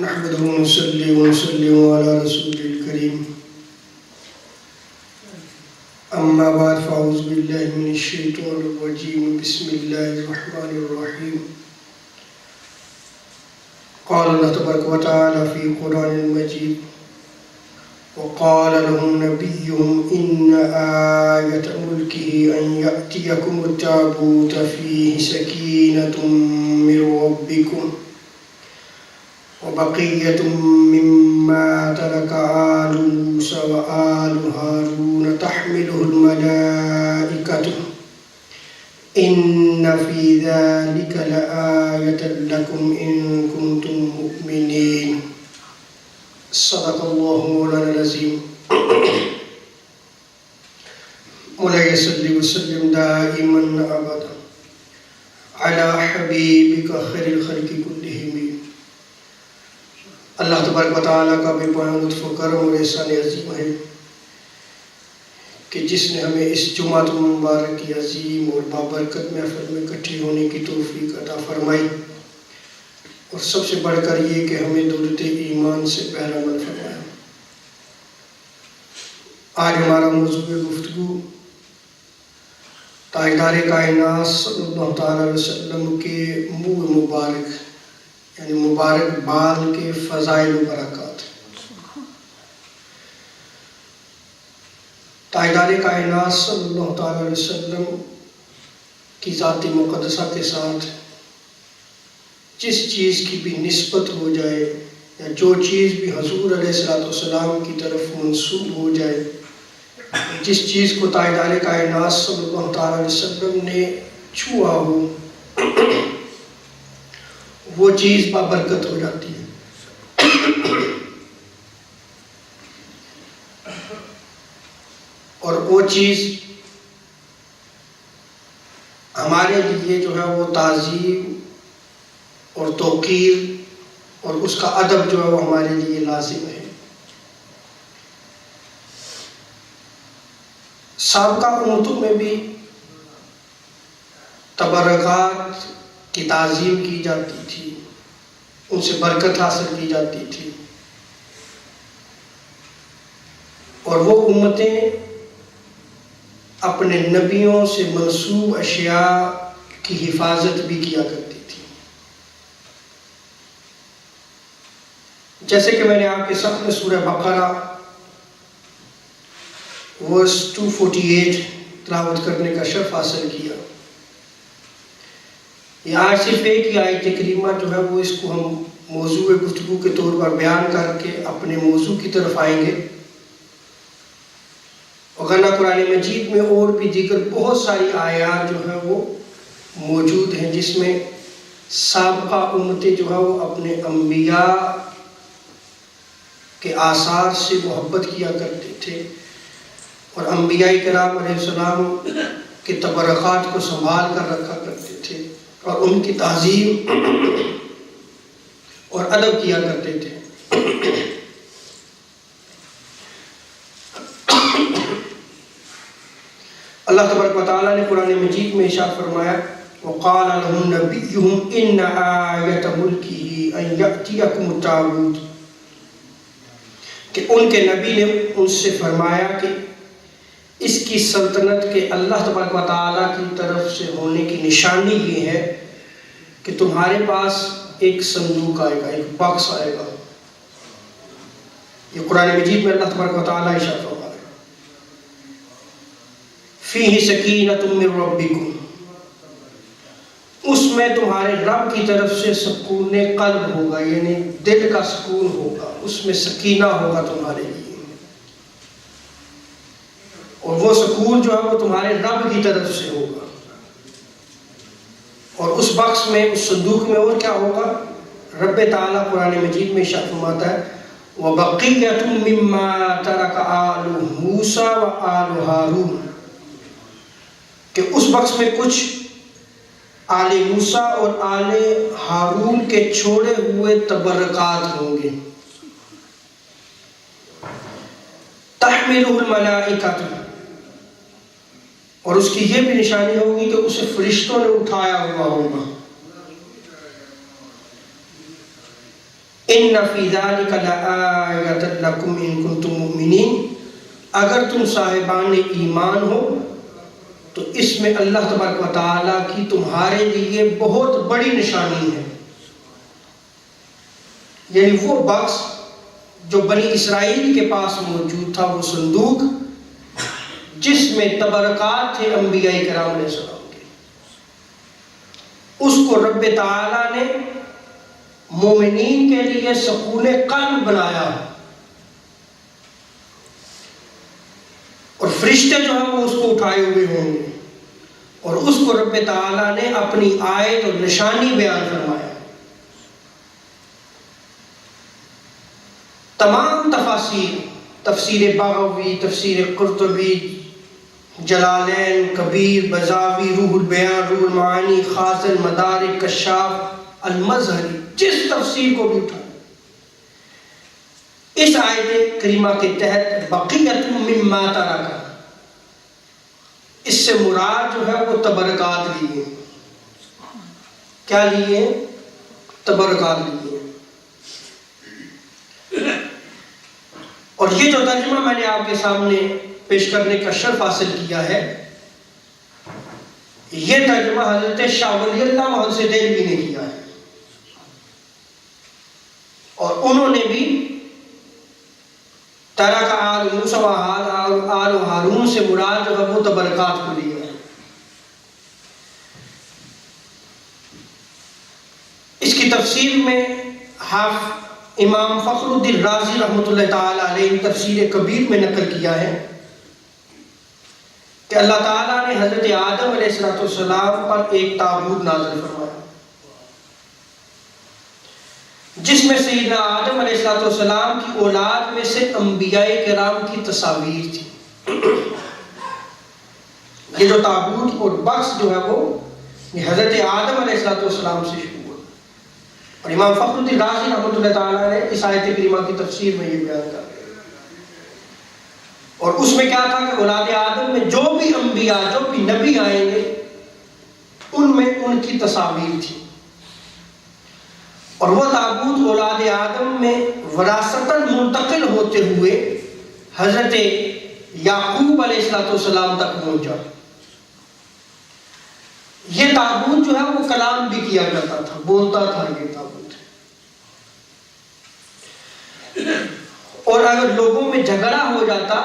نحمده ونصلي ونسلم على رسول الكريم أما بعد فأعوذ بالله من الشيطان الرجيم بسم الله الرحمن الرحيم قال الله تبارك وتعالى في القرآن المجيد وقال لهم نبيهم إن آية ملكه أن يأتيكم التابوت فيه سكينة من ربكم وبقية مما ترك آل موسى وآل هارون تحمله الملائكة إن في ذلك لآية لكم إن كنتم مؤمنين صدق الله مولانا العظيم مولاي صل وسلم دائما أبدا على حبيبك خير الخلق كلهم اللہ تبارک و تعالیٰ کا بے پناہ لطف و کرم اور احسان عظیم ہے کہ جس نے ہمیں اس جمعۃ المبارک کی عظیم اور بابرکت محفل میں اکٹھی ہونے کی توفیق عطا فرمائی اور سب سے بڑھ کر یہ کہ ہمیں دولت ایمان سے بہرامند فرمایا۔ آج ہمارا موضوع گفتگو تاجدار کائنات صلی اللہ تعالیٰ علیہ وسلم کے منہ مبارک یعنی مبارک بال کے فضائل و برکات۔ تاجدار کائنات صلی اللہ تعالیٰ علیہ وسلم کی ذات مقدسہ کے ساتھ جس چیز کی بھی نسبت ہو جائے یا جو چیز بھی حضور علیہ السلام کی طرف منسوب ہو جائے، جس چیز کو تاجدار کائنات صلی اللہ تعالیٰ علیہ وسلم نے چھوا ہو وہ چیز بابرکت ہو جاتی ہے، اور وہ چیز ہمارے لیے جو ہے وہ تعظیم اور توقیر اور اس کا ادب جو ہے وہ ہمارے لیے لازم ہے۔ سابقہ امتوں میں بھی تبرکات کی تعظیم کی جاتی تھی، ان سے برکت حاصل کی جاتی تھی، اور وہ امتیں اپنے نبیوں سے منسوب اشیاء کی حفاظت بھی کیا کرتی تھی۔ جیسے کہ میں نے آپ کے سامنے سورہ بقرہ ورس 248 تلاوت کرنے کا شرف حاصل کیا۔ یہ آج صرف ایک ہی آیت کریمہ جو ہے وہ اس کو ہم موضوع گفتگو کے طور پر بیان کر کے اپنے موضوع کی طرف آئیں گے، وگرنہ قرآن مجید میں اور بھی دیگر بہت ساری آیات جو ہیں وہ موجود ہیں جس میں سابقہ امتیں جو ہے وہ اپنے انبیاء کے آثار سے محبت کیا کرتے تھے اور انبیاء کرام علیہ السلام کے تبرکات کو سنبھال کر رکھا کرتے تھے اور ان کی تعظیم اور ادب کیا کرتے تھے۔ اللہ تبارک و تعالیٰ نے قرآن مجید میں ارشاد فرمایا وَقَالَ لَهُمْ نَبِيُّهُمْ إِنَّ آيَةَ مُلْكِهِ أَن يَأْتِيَكُمُ التَّابُوتُ، کہ ان کے نبی نے ان سے فرمایا کہ اس کی سلطنت کے اللہ تبارک و تعالیٰ کی طرف سے ہونے کی نشانی یہ ہے کہ تمہارے پاس ایک صندوق آئے گا، ایک باکس آئے گا۔ یہ قرآن مجید میں اللہ تبارک و تعالیٰ ارشاد فرما رہے ہیں فیہ سکینۃ من ربکم، اس میں تمہارے رب کی طرف سے سکون قلب ہوگا، یعنی دل کا سکون ہوگا، اس میں سکینہ ہوگا تمہارے لیے، اور وہ سکون جو ہے وہ تمہارے رب کی طرف سے ہوگا۔ اور اس باکس میں، اس صندوق میں اور کیا ہوگا؟ رب تعالیٰ قرآن مجید میں ارشاد فرماتا ہے وَبَقِيَّةٌ مِّمَّا تَرَكَ آلُ مُوسَىٰ وَآلُ هَارُونَ، کہ اس باکس میں کچھ آل موسیٰ اور آل ہارون کے چھوڑے ہوئے تبرکات ہوں گے۔ تحملہ الملائکۃ، اور اس کی یہ بھی نشانی ہوگی کہ اسے فرشتوں نے اٹھایا ہوا ہوگا۔ ان فی ذلک لآیۃ لکم ان کنتم مؤمنین، اگر تم صاحبان ایمان ہو تو اس میں اللہ تبارک و تعالیٰ کی تمہارے لیے بہت بڑی نشانی ہے۔ یعنی وہ بکس جو بنی اسرائیل کے پاس موجود تھا، وہ صندوق جس میں تبرکات تھے انبیاء کرام علیہ السلام کے، اس کو رب تعالیٰ نے مومنین کے لیے سکون قلب بنایا، اور فرشتے جو ہیں وہ اس کو اٹھائے ہوئے ہوں گے، اور اس کو رب تعالیٰ نے اپنی آیت اور نشانی بیان فرمایا۔ تمام تفسیر بغوی، تفسیر قرطبی، جلالین، کبیر، بزاوی، روح البیان، روح المعانی، خاص المدارک، کشاف، المظہری، جس تفسیر کو بھی اٹھا، اس آیت کریمہ کے تحت بقیت مما ترک، اس سے مراد جو ہے وہ تبرکات لیے۔ کیا لیے؟ تبرکات لیے۔ اور یہ جو ترجمہ میں نے آپ کے سامنے پیش کرنے کا شرف حاصل کیا ہے، یہ ترجمہ حضرت شاہ ولی اللہ محمد سے دہلوی نے کیا ہے، اور انہوں نے بھی ترک آل موسیٰ و آل ہارون سے مراد جو ہے وہ تبرکات کو لیا ہے۔ اس کی تفسیر میں امام فخر الدین رازی رحمۃ اللہ تعالی علیہ تفسیر کبیر میں نقل کیا ہے کہ اللہ تعالیٰ نے حضرت آدم علیہ السلام پر ایک تابوت نازل فرمایا، جس میں سیدنا آدم علیہ السلام کی اولاد میں سے انبیاء کرام کی تصاویر تھی۔ یہ جو تابوت اور بکس جو ہے وہ حضرت آدم علیہ السلام سے شروع ہوا، اور امام فخر الدین رازی رحمۃ اللہ تعالیٰ نے اس آیت کریمہ کی تفسیر میں یہ بیان کر دیا، اور اس میں کیا تھا کہ اولاد آدم میں جو بھی انبیاء، جو بھی نبی آئیں گے، ان میں ان کی تصاویر تھی، اور وہ تابوت اولاد آدم میں وراثتاً منتقل ہوتے ہوئے حضرت یعقوب علیہ السلام تک پہنچا۔ یہ تابوت جو ہے وہ کلام بھی کیا کرتا تھا، بولتا تھا یہ تابوت، اور اگر لوگوں میں جھگڑا ہو جاتا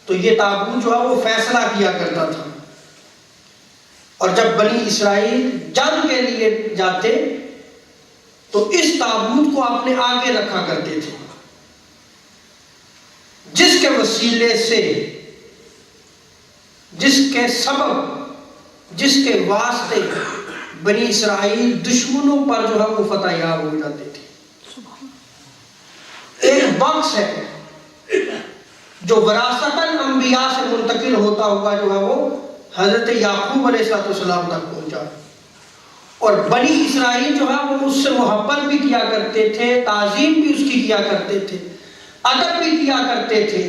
تو یہ تابوت جو ہے وہ فیصلہ کیا کرتا تھا، اور جب بنی اسرائیل جنگ کے لیے جاتے تو اس تابوت کو اپنے آگے رکھا کرتے تھے، جس کے وسیلے سے، جس کے سبب، جس کے واسطے بنی اسرائیل دشمنوں پر جو ہے وہ فتح یاب ہو جاتے تھے۔ ایک بکس ہے جو وراثتاً انبیاء سے منتقل ہوتا ہوا جو ہے وہ حضرت یعقوب علیہ السلام تک پہنچا، اور بنی اسرائیل جو ہے وہ اس سے محبت بھی کیا کرتے تھے، تعظیم بھی اس کی کیا کرتے تھے، ادب بھی کیا کرتے تھے،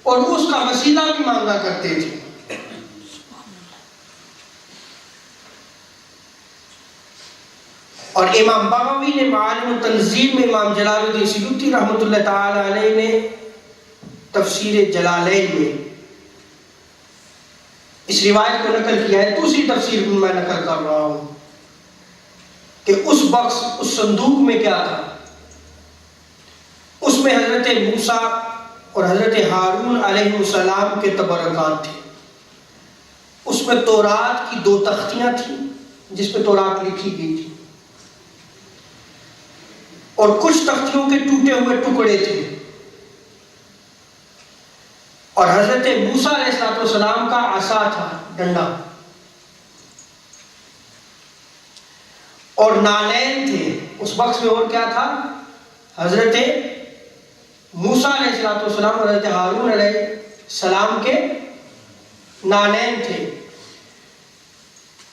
اور اس کا وسیلہ بھی مانگا کرتے تھے۔ اور امام بغوی نے معالم التنزیل میں امام جلال الدین سیوطی رحمۃ اللہ تعالی علیہ نے تفسیر جلالین میں اس روایت کو نقل کیا ہے، دوسری تفسیر میں نقل کر رہا ہوں کہ اس بکس، اس صندوق میں کیا تھا۔ اس میں حضرت موسیٰ اور حضرت ہارون علیہ السلام کے تبرکات تھے۔ اس میں تورات کی 2 تختیاں تھیں جس پہ تورات لکھی گئی تھی، اور کچھ تختیوں کے ٹوٹے ہوئے ٹکڑے تھے، اور حضرت موسیٰ علیہ السلام کا عصا تھا، ڈنڈا، اور نالین تھے اس بکس میں۔ اور کیا تھا؟ حضرت موسیٰ علیہ السلام اور حضرت ہارون علیہ السلام کے نالین تھے،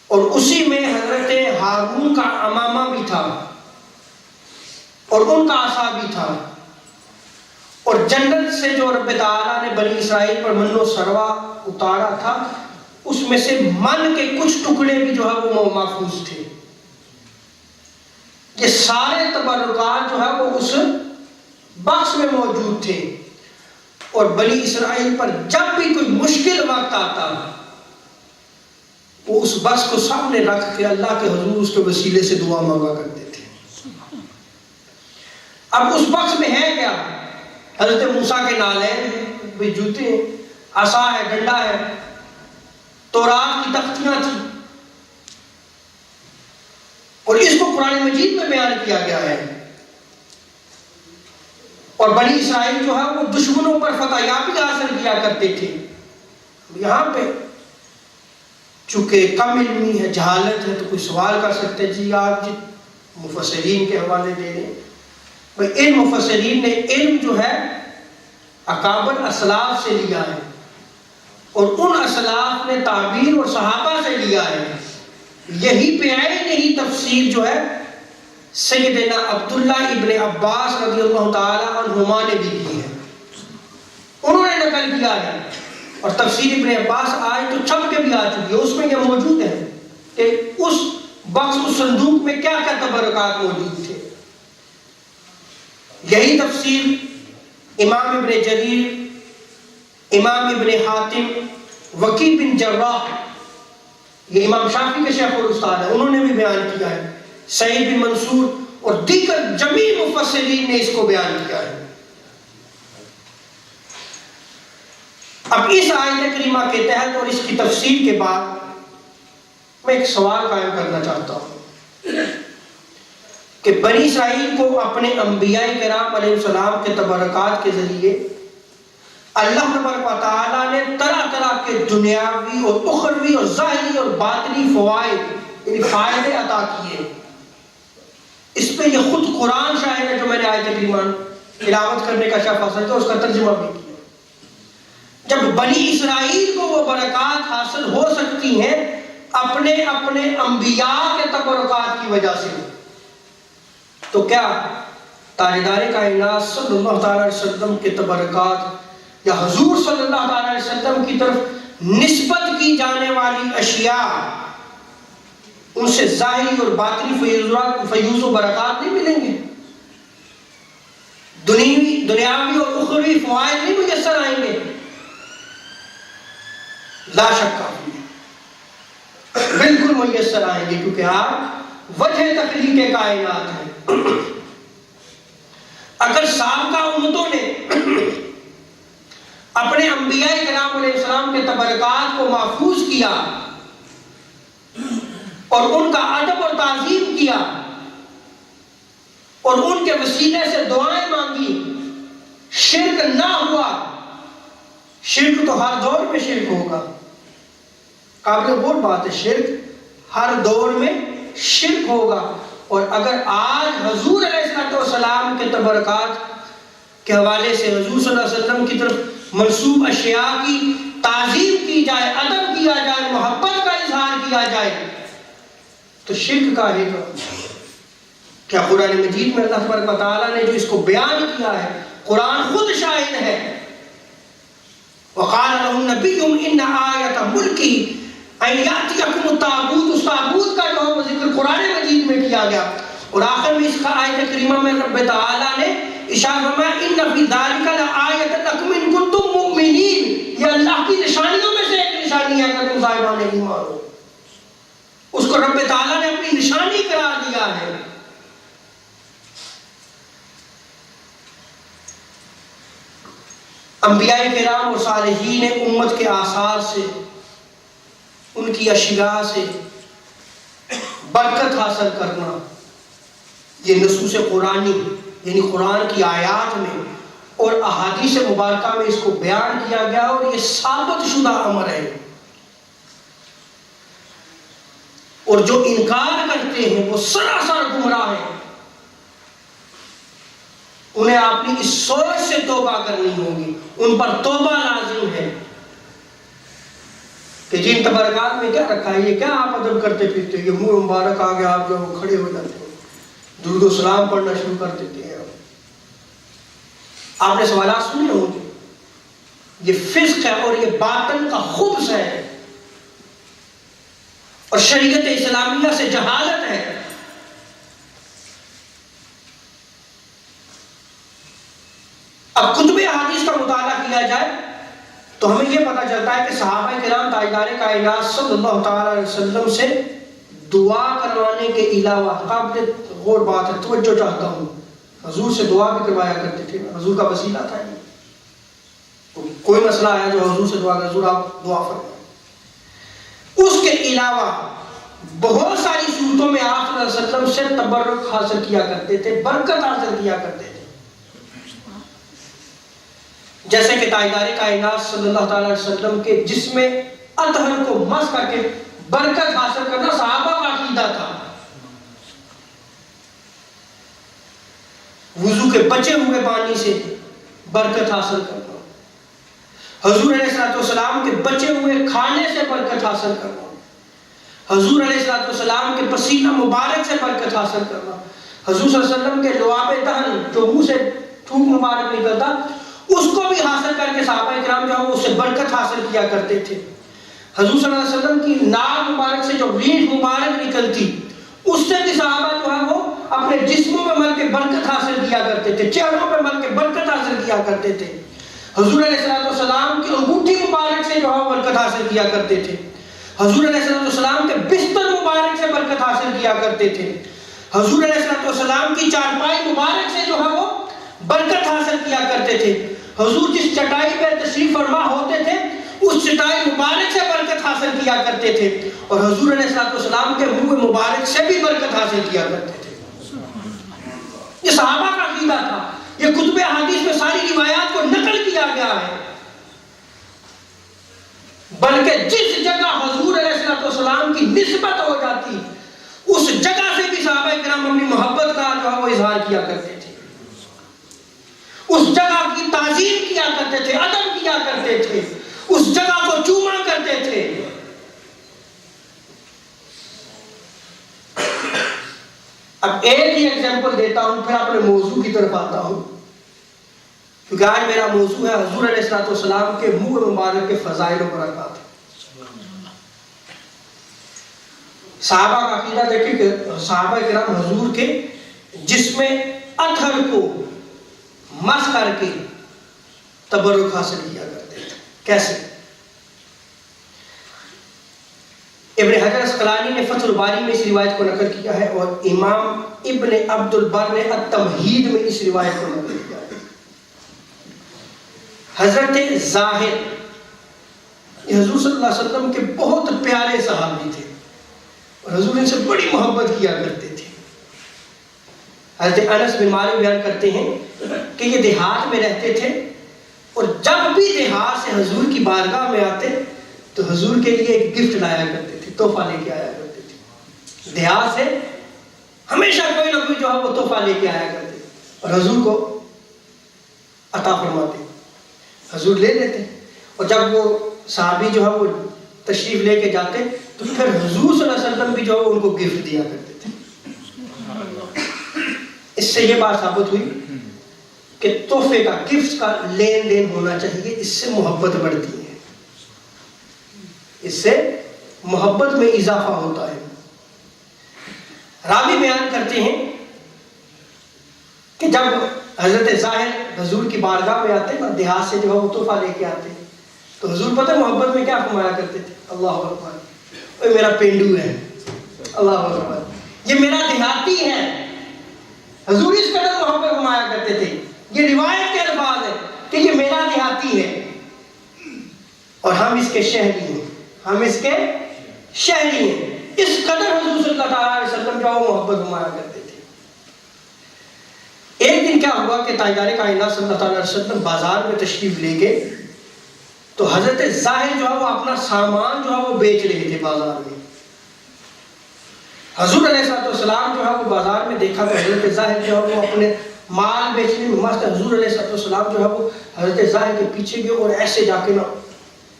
اور اسی میں حضرت ہارون کا امامہ بھی تھا، اور ان کا عصا بھی تھا، اور جنت سے جو رب تعالیٰ نے بنی اسرائیل پر من و سلوہ اتارا تھا، اس میں سے من کے کچھ ٹکڑے بھی جو ہے وہ محفوظ تھے۔ یہ سارے تبرکات جو ہے وہ اس بخش میں موجود تھے، اور بنی اسرائیل پر جب بھی کوئی مشکل وقت آتا وہ اس بخش کو سامنے رکھ کے اللہ کے حضور اس کے وسیلے سے دعا مانگا کرتے تھے۔ اب اس بخش میں ہے کیا؟ حضرت موسیٰ کے نالین بھی جوتے، عصا ہے، ڈنڈا ہے، تورات کی تختیاں تھیں، اور اس کو قرآن مجید میں بیان کیا گیا ہے۔ اور بنی اسرائیل جو ہے وہ دشمنوں پر فتح یابی حاصل کیا کرتے تھے۔ یہاں پہ چونکہ کم علمی ہے، جہالت ہے، تو کوئی سوال کر سکتے جی آپ جی مفسرین کے حوالے دے دیں۔ بھئی ان مفسرین نے علم جو ہے اکابر اسلاف سے لیا ہے، اور ان اسلاف نے تعبیر اور صحابہ سے لیا ہے۔ یہی پہ آئے نہیں تفسیر جو ہے سیدنا عبداللہ ابن عباس رضی اللہ تعالی عنہما نے بھی کی ہے، انہوں نے نقل کیا ہے۔ اور تفسیر ابن عباس آج تو چھپ کے بھی آ چکی ہے، اس میں یہ موجود ہے کہ اس بکس اس صندوق میں کیا کیا تبرکات موجود تھے۔ یہی تفسیر امام ابن جریر، امام ابن حاتم، وکیع بن جراح، یہ امام شافعی کے شیخ اور استاد ہیں، انہوں نے بھی بیان کیا ہے، سعید بن منصور اور دیگر جمیع مفسرین نے اس کو بیان کیا ہے۔ اب اس آیت کریمہ کے تحت اور اس کی تفسیر کے بعد میں ایک سوال قائم کرنا چاہتا ہوں کہ بنی اسرائیل کو اپنے انبیاء کرام علیہ السلام کے تبرکات کے ذریعے اللہ تبارک و تعالیٰ نے طرح طرح کے دنیاوی اور اخروی اور ظاہری اور باطنی فوائد یعنی فائدے عطا کیے۔ اس پہ یہ خود قرآن شاہد ہے جو میں نے آیت کریمہ تلاوت کرنے کا شرف حاصل کیا، اس کا ترجمہ بھی کیا۔ جب بنی اسرائیل کو وہ برکات حاصل ہو سکتی ہیں اپنے اپنے انبیاء کے تبرکات کی وجہ سے، تو کیا تاجدار کائنات صلی اللہ تعالی علیہ وسلم کے تبرکات یا حضور صلی اللہ تعالی علیہ وسلم کی طرف نسبت کی جانے والی اشیاء ان سے ظاہری اور باطنی فیوز و برکات نہیں ملیں گے؟ دنیاوی اور اخروی فوائد نہیں میسر آئیں گے؟ لا شک بالکل میسر آئیں گے، کیونکہ آپ وجہ تخلیق کائنات ہیں۔ اگر سابقہ امتوں نے اپنے انبیاء کرام علیہ السلام کے تبرکات کو محفوظ کیا اور ان کا ادب اور تعظیم کیا اور ان کے وسیلے سے دعائیں مانگی، شرک نہ ہوا، شرک تو ہر دور میں شرک ہوگا، قابل غور بات ہے، شرک ہر دور میں شرک ہوگا۔ اور اگر آج حضور علیہ السلام کے تبرکات کے حوالے سے حضور صلی اللہ علیہ وسلم کی طرف منسوب اشیاء کی تعظیم کی جائے، ادب کیا جائے، محبت کا اظہار کیا جائے، تو شرک کا ہے گا کیا؟ قرآن مجید میں اللہ تبارک و تعالیٰ نے جو اس کو بیان کیا ہے، قرآن خود شاہد ہے۔ وقال لهم نبيهم ان آیۃ ملکی ان یأتیکم التابوت، اس تابوت کا جو ہے ذکر قرآن مجید میں کیا گیا، اور آخر میں اس کا آیت کریمہ میں رب تعالیٰ نے اشارہ فرمایا ان فی ذلک لآیۃ لکم ان کنتم مؤمنین، یہ اللہ کی نشانیوں میں سے ایک نشانی ہے اگر تم صاحبان ایمان ہو۔ اس کو رب تعالیٰ نے اپنی نشانی قرار دیا ہے۔ انبیاء کرام اور صالحین امت کے آثار سے، ان کی اشیاء سے برکت حاصل کرنا، یہ نصوص قرآنی یعنی قرآن کی آیات میں اور احادیث مبارکہ میں اس کو بیان کیا گیا، اور یہ ثابت شدہ امر ہے۔ اور جو انکار کرتے ہیں وہ سراسر گمراہ ہیں، انہیں اپنی اس سوچ سے توبہ کرنی ہوگی، ان پر توبہ لازم ہے کہ جن تبرکات میں کیا رکھا ہے، یہ کیا آپ ادب کرتے پھرتے، یہ منہ مبارک آگے آپ جو کھڑے ہو جاتے ہیں، درود و سلام پڑھنا شروع کر دیتے ہیں۔ آپ نے سوالات سنے ہوں گے، یہ فسق ہے اور یہ باطن کا خبث ہے اور شریعت اسلامیہ سے جہالت ہے۔ دیا جائے تو ہمیں یہ پتہ چلتا ہے کہ صحابہ کرام تاجدار کائنات صلی اللہ تعالی علیہ وسلم سے دعا کروانے کے علاوہ، قابل غور بات ہے، توجہ چاہتا ہوں، حضور سے دعا بھی کروایا کرتے تھے. حضور کا وسیلہ تھا. کوئی مسئلہ آیا جو حضور سے دعا کر، حضور آپ دعا فرمائیں. اس کے علاوہ بہت ساری صورتوں میں آپ صلی اللہ علیہ وسلم سے تبرک حاصل کیا کرتے تھے، برکت حاصل کیا کرتے تھے. جیسے کہ تاجدار کائنات صلی اللہ تعالی علیہ وسلم کے جسم اطہر کو مس کر کے برکت حاصل کرنا صحابہ کا عقیدہ تھا. وضو کے بچے ہوئے پانی سے برکت حاصل کرنا، حضور علیہ السلام کے بچے ہوئے کھانے سے برکت حاصل کرنا، حضور علیہ السلام کے پسینہ مبارک سے برکت حاصل کرنا، حضور صلی اللہ علیہ وسلم کے لعاب دہن جو منہ سے تھوک مبارک نکلتا اس کو بھی حاصل کر کے صحابہ کرام جو ہے اس سے برکت حاصل کیا کرتے تھے. حضور صلی اللہ علیہ وسلم کی ناک مبارک سے جو ریح مبارک نکلتی اس سے بھی صحابہ جو ہے وہ اپنے جسموں میں مل کے برکت حاصل کیا کرتے تھے، چہروں پہ مل کے برکت حاصل کیا کرتے تھے. حضور علیہ السلام کی انگوٹھی مبارک سے جو ہے برکت حاصل کیا کرتے تھے. حضور علیہ السلام کے بستر مبارک سے برکت حاصل کیا کرتے تھے. حضور علیہ السلام کی چارپائی مبارک سے جو ہے وہ برکت حاصل کیا کرتے تھے. حضور جس چٹائی پہ تشریف فرما ہوتے تھے اس چٹائی مبارک سے برکت حاصل کیا کرتے تھے، اور حضور علیہ السلام کے منہ مبارک سے بھی برکت حاصل کیا کرتے تھے. یہ صحابہ کا عقیدہ تھا. یہ کتب احادیث میں ساری روایات کو نقل کیا گیا ہے. بلکہ جس جگہ حضور علیہ السلام کی نسبت ہو جاتی اس جگہ سے بھی صحابہ کرام اپنی محبت کا جو ہے وہ اظہار کیا کرتے تھے، اس جگہ کی تعظیم کیا کرتے تھے، ادب کیا کرتے تھے، اس جگہ کو چوما کرتے تھے. اب ایک ہی ایگزامپل دیتا ہوں پھر اپنے موضوع کی طرف آتا ہوں، کیونکہ آج میرا موضوع ہے حضور علیہ السلام کے منہ مبارک کے فضائل و برکات. صحابہ کا عقیدہ دیکھیں کہ صحابہ کرام حضور کے جسم اطہر کو مس کر کے تبرک حاصل کیا کرتے تھے. کیسے؟ ابن حجر اسقلانی نے فتح الباری میں اس روایت کو نقل کیا ہے، اور امام ابن عبد البر نے التمہید میں اس روایت کو نقل کیا ہے. حضرت ظاہر یہ حضور صلی اللہ علیہ وسلم کے بہت پیارے صحابی تھے اور حضور ان سے بڑی محبت کیا کرتے تھے. حضرت انس بن مالک بیان کرتے ہیں کہ یہ دیہات میں رہتے تھے اور جب بھی دیہات سے حضور کی بارگاہ میں آتے تو حضور کے لیے ایک گفٹ لایا کرتے تھے، تحفہ لے کے آیا کرتے تھے. دیہات سے ہمیشہ کوئی نہ کوئی جو ہے وہ تحفہ لے کے آیا کرتے اور حضور کو عطا فرماتے. حضور لے لیتے اور جب وہ صحابی جو ہے وہ تشریف لے کے جاتے تو پھر حضور صلی اللہ علیہ وسلم بھی جو ہے ان کو گفٹ دیا کرتے تھے. اس سے یہ بات ثابت ہوئی کہ تحفے کا، گفٹ کا لین دین ہونا چاہیے. اس سے محبت بڑھتی ہے، اس سے محبت میں اضافہ ہوتا ہے. راوی بیان کرتے ہیں کہ جب حضرت ظاہر حضور کی بارگاہ میں آتے نا، دیہات سے جو ہے وہ تحفہ لے کے آتے تو حضور پتہ محبت میں کیا فرمایا کرتے تھے؟ اللہ اکبر، اے میرا پینڈو ہے، اللہ اکبر، یہ میرا دیہاتی ہے. حضور اس قدر محبت فرمایا کرتے تھے. یہ روایت کے الفاظ ہے کہ یہ میرا دیہاتی ہے اور ہم اس کے شہری ہیں، ہم اس کے شہری ہیں. اس قدر حضور صلی اللہ علیہ وسلم جو محبت فرمایا کرتے تھے. ایک دن کیا ہوا کہ تاجدار کائنات صلی اللہ علیہ وسلم بازار میں تشریف لے گئے تو حضرت ظاہر جو ہے وہ اپنا سامان جو ہے وہ بیچ رہے تھے بازار میں. حضور علیہ السلام جو ہے وہ بازار میں دیکھا کہ حضرت ظاہر جو ہے وہ اپنے مال بیچنے میں مست. حضور علیہ السلام جو ہے وہ حضرت ظاہر کے پیچھے گئے اور ایسے جا کے نا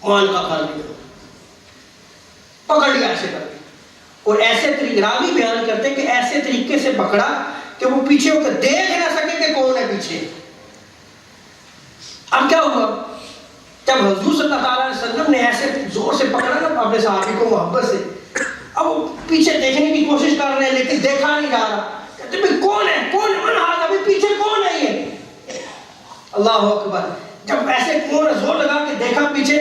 مال کا کھا لیا، پکڑ لیا ایسے کر کے. اور ایسے طریقے راوی بیان کرتے ہیں کہ ایسے طریقے سے پکڑا کہ وہ پیچھے ہو کر دیکھ نہ سکے کہ کون ہے پیچھے. اب کیا ہوا؟ جب حضور صلی اللہ علیہ وسلم نے ایسے زور سے پکڑا نا اپنے صحابی کو محبت سے، اب وہ پیچھے دیکھنے کی کوشش کر رہے ہیں لیکن دیکھا نہیں جا رہا. کہتے ہیں کون ہے، کون ہے، ابھی پیچھے کون ہے یہ؟ اللہ اکبر. جب ایسے کنویں نے زور لگا کے دیکھا پیچھے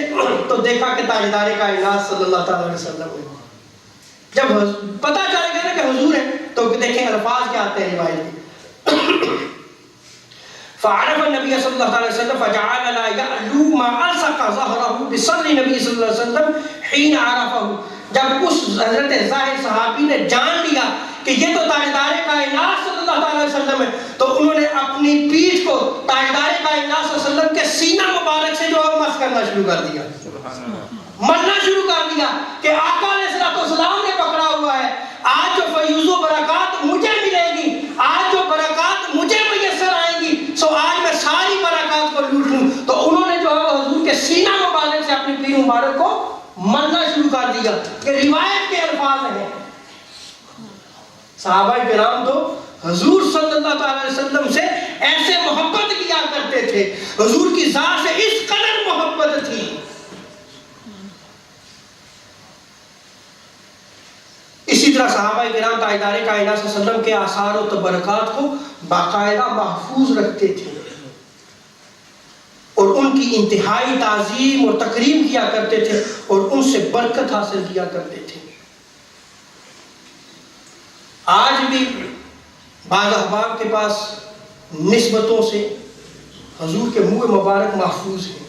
تو دیکھا کہ تاجدار کائنات صلی اللہ تعالی علیہ وسلم ہے. جب پتا چل گیا نا کہ حضور ہے تو دیکھیں الفاظ کیا آتے ہیں روایت میں. فعرف النبی صلی اللہ علیہ وسلم فجعل لا يعلو ما الصق ظهره بصدر النبی صلی اللہ علیہ وسلم حين عرفه. جب اس حضرت ظاہر صحابی نے جان لیا کہ یہ تو تاجدار کائنات صلی اللہ علیہ وسلم ہے تو انہوں نے اپنی پیٹھ کو تاجدار کائنات صلی اللہ علیہ وسلم کے سینہ مبارک سے جو ہے مس کرنا شروع کر دیا, مرنا شروع کر دیا کہ آقا علیہ السلام نے پکڑا ہوا ہے. آج جو فیوز و برکات مجھے ملے گی, آج جو برکات مجھے میسر آئیں گی, سو آج میں ساری برکات کو لوٹ لوں. تو انہوں نے جو ہے حضور کے سینہ مبارک سے اپنی پیر مبارک کو مرنا شروع کر دیا. کہ روایت کے الفاظ ہیں. صحابہ کرام تو حضور صلی اللہ علیہ وسلم سے ایسے محبت کیا کرتے تھے, حضور کی ذات سے اس قدر محبت تھی. اسی طرح صحابہ کرام تاجدار کائنات صلی اللہ علیہ وسلم کے آثار و تبرکات کو باقاعدہ محفوظ رکھتے تھے اور ان کی انتہائی تعظیم اور تکریم کیا کرتے تھے اور ان سے برکت حاصل کیا کرتے تھے. آج بھی بعض احباب کے پاس نسبتوں سے حضور کے منہ مبارک محفوظ ہیں.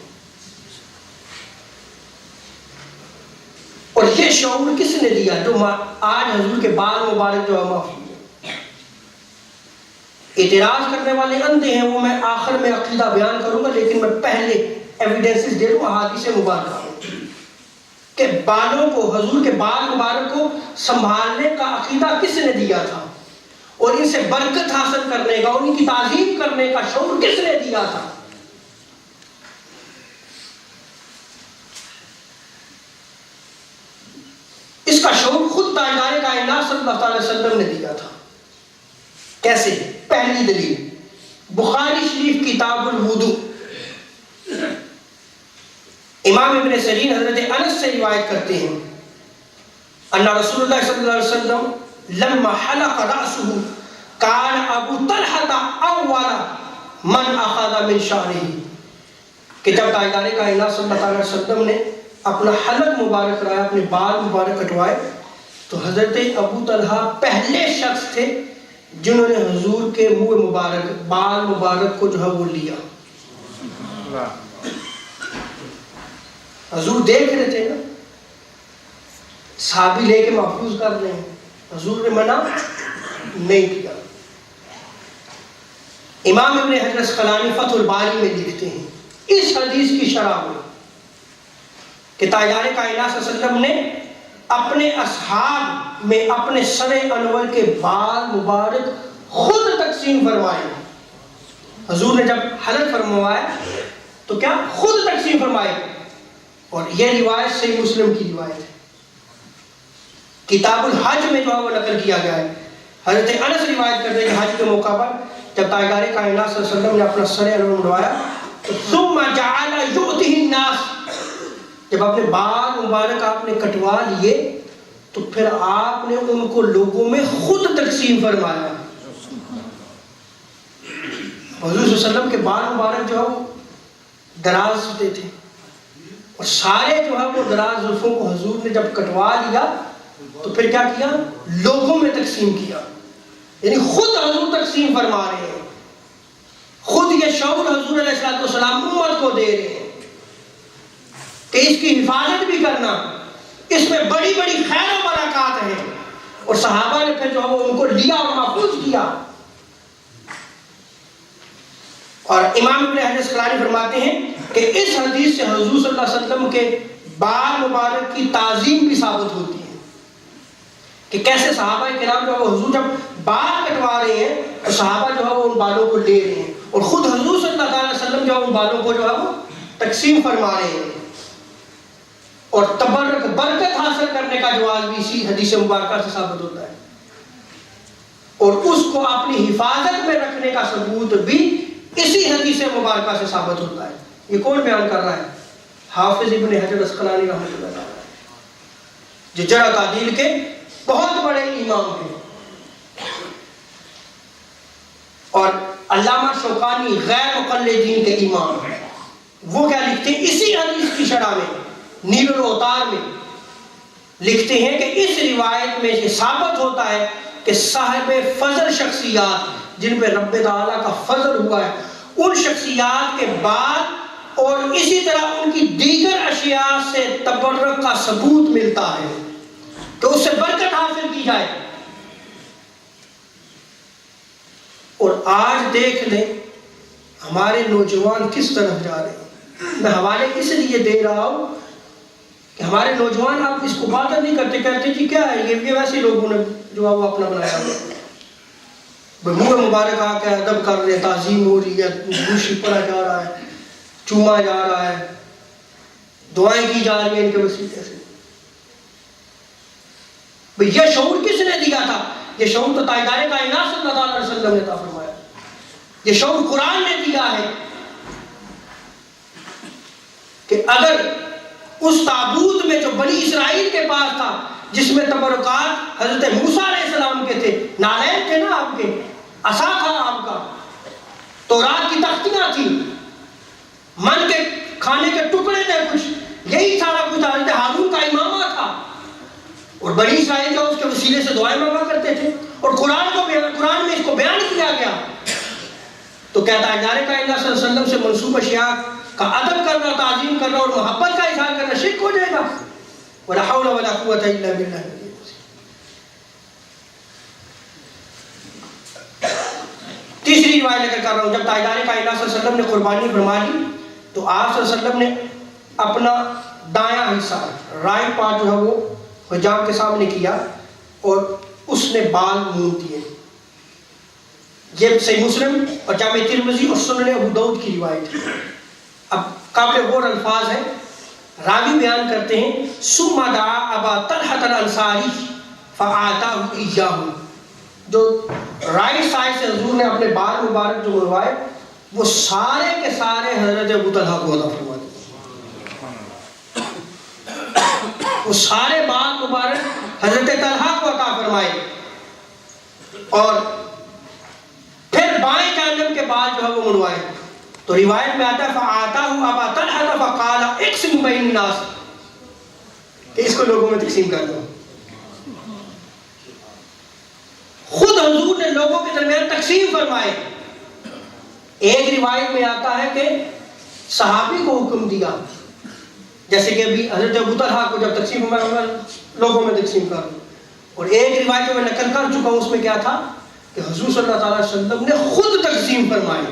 اور یہ شعور کس نے دیا جو آج حضور کے بال مبارک جو ہے محفوظ ہے؟ اعتراض کرنے والے اندھے ہیں, وہ میں آخر میں عقیدہ بیان کروں گا, لیکن میں پہلے ایویڈنسز دے دوں احادیث مبارکہ کہ بالوں کو, حضور کے بال مبارک کو سنبھالنے کا عقیدہ کس نے دیا تھا اور ان سے برکت حاصل کرنے کا, ان کی تعظیم کرنے کا شعور کس نے دیا تھا؟ اس کا شعور خود تاجدار کائنات صلی اللہ علیہ وسلم نے دیا تھا. کیسے؟ پہلی دلیل بخاری شریف کتاب الوضو, امام ابن سیرین حضرت انس سے روایت کرتے ہیں ان رسول اللہ صلی اللہ علیہ وسلم لما حلق رأسه كان ابو طلحة اول من اخذ من شعره. کہ جب تاجدار کائنات صلی اللہ علیہ وسلم نے اپنا حلق مبارک رہا, اپنے بال مبارک کٹوائے, تو حضرت ابو طلحہ پہلے شخص تھے جنہوں نے حضور کے منہ مبارک, بال مبارک کو جو ہے وہ لیا. حضور دیکھ رہے تھے نا, صحابی لے کے محفوظ کر رہے ہیں, حضور نے منع نہیں کیا. امام ابن حجر اسقلانی فتح الباری میں لکھتے ہیں اس حدیث کی شرح میں کہ تاجدار کائنات صلی اللہ علیہ وسلم نے اپنے اصحاب میں اپنے سر انور کے بال مبارک خود تقسیم فرمائے. حضور نے جب حلق فرمایا تو کیا خود تقسیم فرمائے. اور یہ روایت صحیح مسلم کی روایت ہے, کتاب الحج میں جو ہے وہ نقل کیا گیا ہے. حضرت انس روایت کرتے ہیں کہ حج کے موقع پر جب تاجدار کائنات صلی اللہ علیہ وسلم نے اپنا سر انور منڈوایا تو ثم جعل یؤتیہ الناس, جب اپنے بال مبارک آپ نے کٹوا لیے تو پھر آپ نے ان کو لوگوں میں خود تقسیم فرمایا. حضور صلی اللہ علیہ وسلم کے بال مبارک جو ہے وہ دراز ہوتے تھے اور سارے جو ہے وہ دراز زلفوں کو حضور نے جب کٹوا لیا تو پھر کیا کیا, لوگوں میں تقسیم کیا. یعنی خود حضور تقسیم فرما رہے ہیں, خود یہ شعور حضور علیہ السلام امت کو دے رہے ہیں کہ اس کی حفاظت بھی کرنا, اس میں بڑی بڑی خیر و برکات ہیں. اور صحابہ نے پھر جو ہے وہ ان کو لیا اور محفوظ کیا. اور امام ابن حجر اسقلانی فرماتے ہیں کہ اس حدیث سے حضور صلی اللہ علیہ وسلم کے بال مبارک کی تعظیم بھی ثابت ہوتی ہے کہ کیسے صحابہ کرام جو ہے وہ حضور جب بال کٹوا رہے ہیں تو صحابہ جو ہے وہ ان بالوں کو لے رہے ہیں اور خود حضور صلی اللہ علیہ وسلم جو ہے ان بالوں کو جو ہے وہ تقسیم فرما رہے ہیں. اور تبرک برکت حاصل کرنے کا جواز بھی اسی حدیث مبارکہ سے ثابت ہوتا ہے اور اس کو اپنی حفاظت میں رکھنے کا ثبوت بھی اسی حدیث مبارکہ سے ثابت ہوتا ہے. یہ کون بیان کر رہا ہے؟ حافظ ابن حجر اسقلانی رحمۃ اللہ تعالی جو جرح تعدیل کے بہت بڑے امام ہیں اور علامہ شوکانی غیر مقلدین کے امام ہیں. وہ کیا لکھتے ہیں اسی حدیث کی شرح میں، نیل الاوتار میں لکھتے ہیں کہ اس روایت میں یہ ثابت ہوتا ہے کہ صاحب فضل شخصیات جن پہ رب تعالیٰ کا فضل ہوا ہے، ان شخصیات کے بعد اور اسی طرح ان کی دیگر اشیاء سے تبرک کا ثبوت ملتا ہے کہ اس سے برکت حاصل کی جائے۔ اور آج دیکھ لیں ہمارے نوجوان کس طرف جا رہے ہیں۔ میں حوالے اس لیے دے رہا ہوں کہ ہمارے نوجوان آپ اس کو بات نہیں کرتے، کہتے جی کیا ہے یہ ویسے لوگوں نے جو ہے وہ اپنا بنایا ہوا، منہ مبارک آ کے ادب کر رہے، تعظیم ہو رہی ہے، گوشی پڑا جا رہا ہے، چوما جا رہا ہے، دعائیں کی جا رہی ہیں ان کے وسیلے سے۔ یہ شعور کس نے دیا تھا؟ یہ شعور تو تاجدار کائنات صلی اللہ علیہ وسلم نے عطا فرمایا، یہ شعور قرآن نے دیا ہے کہ اگر اس تابوت میں جو بنی اسرائیل کے پاس تھا، جس میں تبرکات حضرت موسیٰ علیہ السلام کے تھے، نالین تھے نا آپ کے، عصا تھا آپ کا، تورات کی تختیاں تھیں، من کے کھانے کے ٹکڑے تھے، کچھ یہی سارا کچھ حضرت ہارون کا امامہ تھا، اور بنی اسرائیل جو اس کے وسیلے سے دعائیں مانگا کرتے تھے، اور قرآن میں اس کو بیان کیا گیا۔ تو کیا تاجدار کائنات صلی اللہ علیہ وسلم سے منسوب اشیاء کا ادب کرنا، تعظیم کرنا اور محبت کا اظہار کرنا شرک ہو جائے گا؟ ولا حول ولا قوت الا باللہ۔ تیسری روایت لے کر رہا ہوں، جب تاجدار کائنات صلی اللہ علیہ وسلم نے قربانی فرما لی تو آپ صلی اللہ علیہ وسلم نے اپنا دایاں حصہ، رائٹ پارٹ جو ہے وہ حجام کے سامنے کیا اور اس نے بال مونڈ دیے۔ یہ صحیح مسلم اور جامع ترمذی اور سنن ابو داؤد کی روایت ہے۔ اب قابل غور الفاظ ہیں، راوی بیان کرتے ہیں ثم دعا ابا طلحہ الانصاری فآتاہ ایاہ، جو رائٹ سائڈ سے حضور نے اپنے بال مبارک جو منوائے وہ سارے کے سارے حضرت ابو طلحہ کو عطا فرما دیے۔ وہ سارے بال مبارک حضرت طلحہ کو عطا فرمائے، اور پھر بائیں جانب کے بال جو ہے وہ منوائے۔ تو روایت میں آتا ہے فَآتَاهُ أَبَا طَلْحَةَ فَقَالَ اقسم بین الناس، کہ اس کو لوگوں میں تقسیم کر دو۔ خود حضور نے لوگوں کے درمیان تقسیم فرمائے۔ ایک روایت میں آتا ہے کہ صحابی کو حکم دیا، جیسے کہ ابھی حضرت ابو طلحہ کو جب تقسیم فرمایا لوگوں میں تقسیم کر دو، اور ایک روایت جو میں نقل کر چکا ہوں اس میں کیا تھا کہ حضور صلی اللہ علیہ وسلم نے خود تقسیم فرمائی۔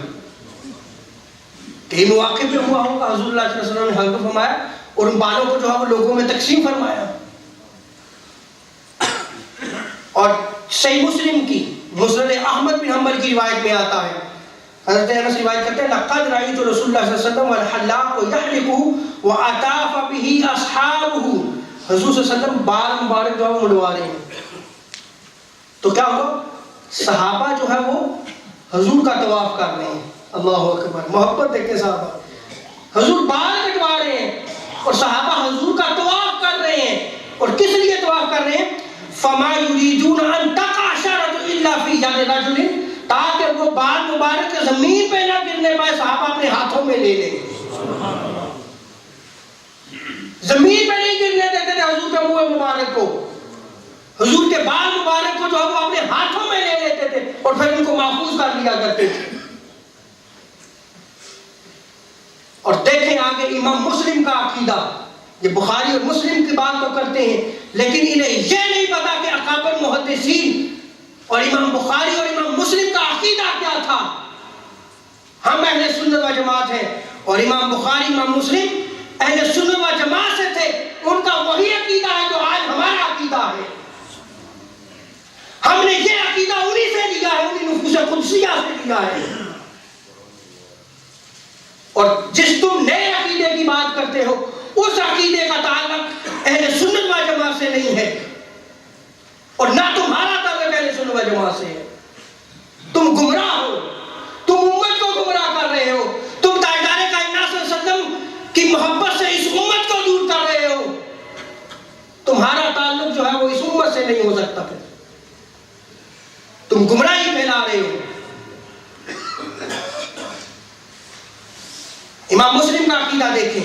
کئی مواقع پہ ہوا ہوگا حضور اللہ علیہ وسلم نے حلقہ فرمایا اور ان بالوں کو جو ہے وہ لوگوں میں تقسیم فرمایا۔ اور صحیح مسلم کی مسند احمد بن حنبل کی روایت میں آتا ہے، حضرت انس روایت کرتے ہیں لقد رأیت رسول اللہ صلی اللہ علیہ وسلم والحلاق یحلق وأطاف به اصحابہ، حضور صلی اللہ علیہ وسلم بال مبارک جو ہے وہ منڈوا رہے ہیں۔ تو کیا ہوا؟ صحابہ جو ہے وہ حضور کا طواف کر رہے ہیں، اللہ اکبر، محبت دیکھیں صحابہ، حضور بال کٹوا رہے ہیں اور صحابہ حضور کا طواف کر رہے ہیں، اور کس لیے طواف کر رہے ہیں؟ فما یریدون ان تقع شعرۃ الا فی ید رجل، تاکہ وہ بال مبارک زمین پہ نہ گرنے پائے، صحابہ اپنے ہاتھوں میں لے لیں، زمین پہ نہیں گرنے دیتے تھے حضور کے منہ مبارک کو، حضور کے بال مبارک کو جو ہے وہ اپنے ہاتھوں میں لے لیتے تھے اور پھر ان کو محفوظ کر لیا کرتے تھے۔ اور دیکھیں آگے امام مسلم کا عقیدہ، یہ بخاری اور مسلم کی بات تو کرتے ہیں لیکن انہیں یہ نہیں پتا کہ اکابر محدثین اور امام بخاری اور امام مسلم کا عقیدہ کیا تھا۔ ہم اہل سنت و جماعت ہیں اور امام بخاری امام مسلم اہل سنت و جماعت سے تھے، ان کا وہی عقیدہ ہے جو آج ہمارا عقیدہ ہے۔ ہم نے یہ عقیدہ انہی سے لیا ہے، انہی نفوس قدسیہ سے لیا ہے۔ اور جس تم نئے عقیدے کی بات کرتے ہو اس عقیدے کا تعلق اہل سنت و جماعت سے نہیں ہے، اور نہ تمہارا تعلق اہل سنت و جماعت سے ہے۔ تم گمراہ ہو، تم امت کو گمراہ کر رہے ہو، تم تاجدار کائنات صلی اللہ علیہ وسلم کی محبت سے اس امت کو دور کر رہے ہو، تمہارا تعلق جو ہے وہ اس امت سے نہیں ہو سکتا، پھر تم گمراہی پھیلا رہے ہو۔ امام مسلم کا عقیدہ دیکھیں،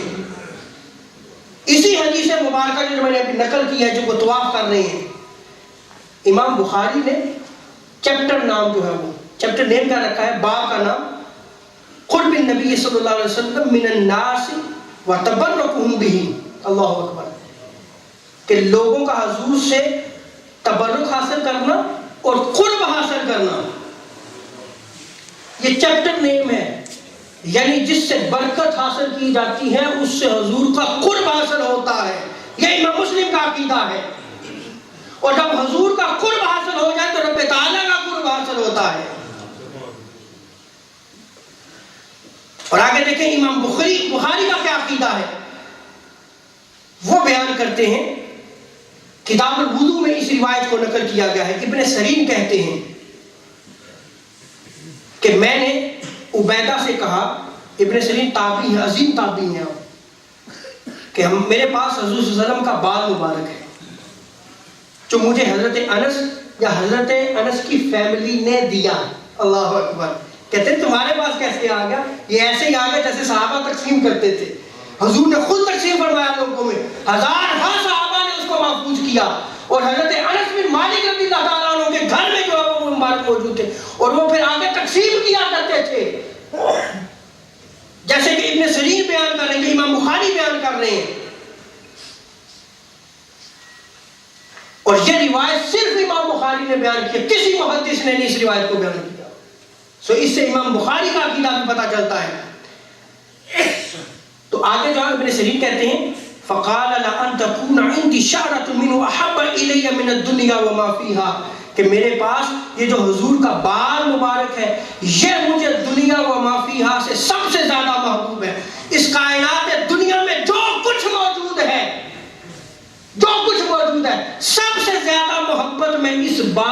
اسی حدیث مبارکہ جو میں نے ابھی نقل کی ہے، جو وہ طواف کر رہے ہیں، امام بخاری نے چیپٹر نام جو ہے وہ چیپٹر نیم کیا رکھا ہے، باب کا نام قرب النبی صلی اللہ علیہ وسلم من الناس وتبرکهم به، اللہ اکبر، کہ لوگوں کا حضور سے تبرک حاصل کرنا اور قرب حاصل کرنا، یہ چیپٹر نیم ہے، یعنی جس سے برکت حاصل کی جاتی ہے اس سے حضور کا قرب حاصل ہوتا ہے، یہ امام مسلم کا عقیدہ ہے۔ اور جب حضور کا قرب حاصل ہو جائے تو رب تعالیٰ کا قرب حاصل ہوتا ہے۔ اور آگے دیکھیں امام بخاری کا کیا عقیدہ ہے، وہ بیان کرتے ہیں، کتاب الوضو میں اس روایت کو نقل کیا گیا ہے۔ ابن سیرین کہتے ہیں کہ میں نے عبیدہ سے کہا، ابن سیرین تابعی ہے، عظیم تابعی ہیں، کہ میرے پاس حضور صلی اللہ علیہ وسلم کا بال مبارک ہے جو مجھے حضرت انس یا حضرت انس کی فیملی نے دیا۔ اللہ اکبر، کہتے ہیں تمہارے پاس کیسے آ گیا؟ یہ ایسے ہی آ گیا جیسے صحابہ تقسیم کرتے تھے، حضور نے خود تقسیم فرمایا لوگوں میں، ہزار صحابہ نے اس کو محفوظ کیا، اور حضرت انس بن مالک رضی اللہ تعالیٰ عنہ کے گھر میں جو ہے وہ مبارک موجود تھے، اور وہ پھر آگے تقسیم کیا کرتے تھے، جیسے کہ ابن سیرین بیان کر رہے ہیں، امام بخاری بیان کر رہے ہیں۔ اور یہ روایت صرف امام بخاری نے بیان کی، کسی محدث نے نہیں اس روایت کو بیان کیا، سو اس سے امام بخاری کا عقیدہ بھی پتہ چلتا ہے۔ تو آگے جو ابن سیرین کہتے ہیں فقال لأن تكون عندي شعرة منه أحب إلي من الدنيا وما فيها، کہ میرے پاس یہ جو حضور کا بال مبارک ہے یہ مجھے دنیا وما فيها سے سب سے زیادہ محبوب ہے۔ اس کائنات دنیا میں جو کچھ موجود ہے سب سے زیادہ محبت میں اس بال